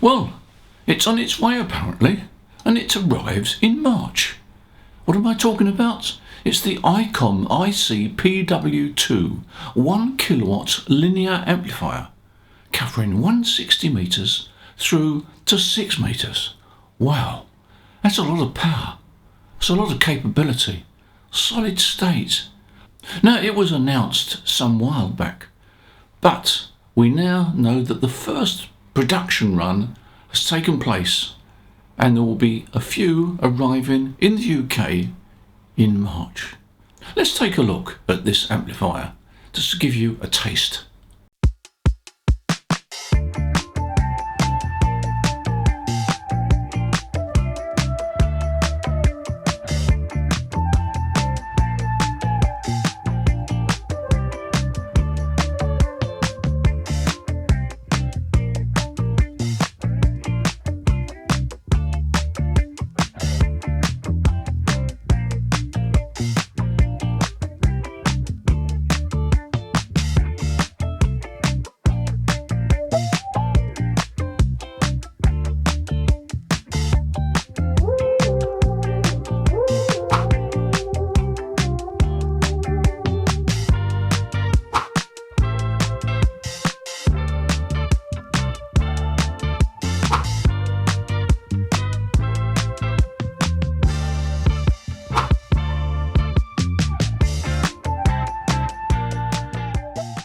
Well, it's on its way apparently, and it arrives in March. What am I talking about? It's the ICOM IC PW2 1 kilowatt linear amplifier, covering 160 metres through to 6 metres. Wow, that's a lot of power. It's a lot of capability. Solid state. Now, it was announced some while back, but we now know that the first production run has taken place, and there will be a few arriving in the UK in March. Let's take a look at this amplifier just to give you a taste.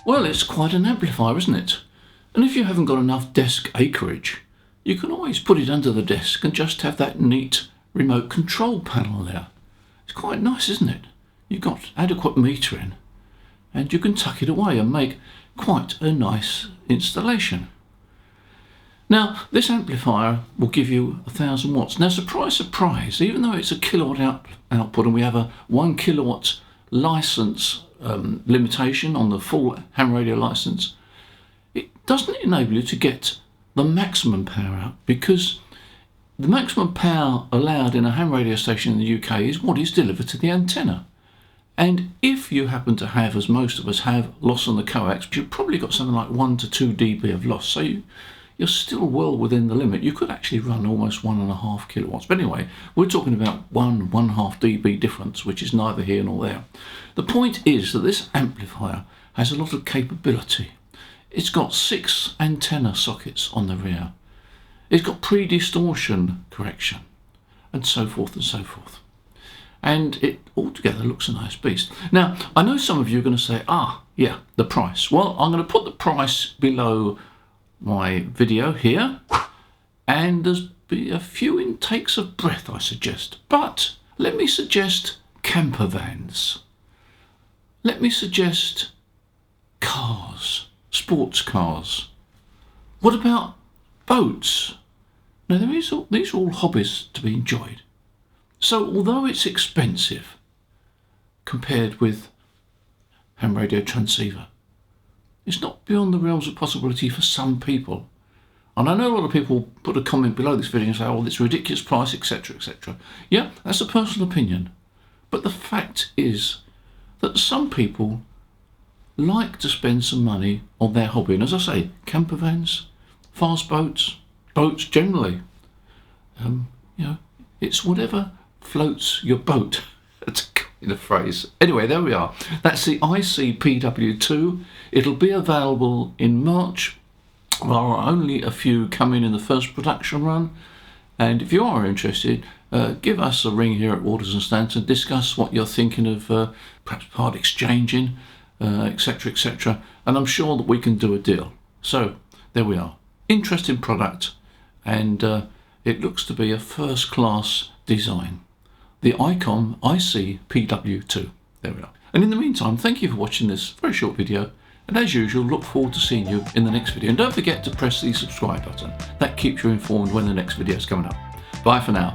Well, it's quite an amplifier, isn't it? And if you haven't got enough desk acreage, you can always put it under the desk and just have that neat remote control panel there. It's quite nice, isn't it? You've got adequate metering, and you can tuck it away and make quite a nice installation. Now, this amplifier will give you 1,000 watts. Now, surprise, surprise, even though it's a kilowatt output and we have a 1 kilowatt license limitation on the full ham radio license, it doesn't enable you to get the maximum power out, because the maximum power allowed in a ham radio station in the UK is what is delivered to the antenna. And if you happen to have, as most of us have, loss on the coax, you've probably got something like 1 to 2 dB of loss, so you're still well within the limit. You could actually run almost 1.5 kilowatts. But anyway, we're talking about 1.5 dB difference, which is neither here nor there. The point is that this amplifier has a lot of capability. It's got 6 antenna sockets on the rear. It's got pre-distortion correction, and so forth and so forth. And it altogether looks a nice beast. Now, I know some of you are going to say, yeah, the price. Well, I'm going to put the price below my video here, and there's be a few intakes of breath, I suggest. But let me suggest camper vans. Let me suggest cars, sports cars. What about boats? Now, these are all hobbies to be enjoyed. So although it's expensive compared with ham radio transceiver, it's not beyond the realms of possibility for some people. And I know a lot of people put a comment below this video and say, oh, it's a ridiculous price, etc., etc. Yeah, that's a personal opinion. But the fact is that some people like to spend some money on their hobby. And as I say, camper vans, fast boats, boats generally. It's whatever floats your boat. That's a phrase. Anyway, there we are. That's the IC PW2. It'll be available in March. There are only a few coming in the first production run. And if you are interested, give us a ring here at Waters and Stanton. Discuss what you're thinking of, perhaps part exchanging, etc., etc. And I'm sure that we can do a deal. So there we are. Interesting product, and it looks to be a first-class design. The ICOM IC PW2. There we are. And in the meantime, thank you for watching this very short video. And as usual, look forward to seeing you in the next video. And don't forget to press the subscribe button. That keeps you informed when the next video is coming up. Bye for now.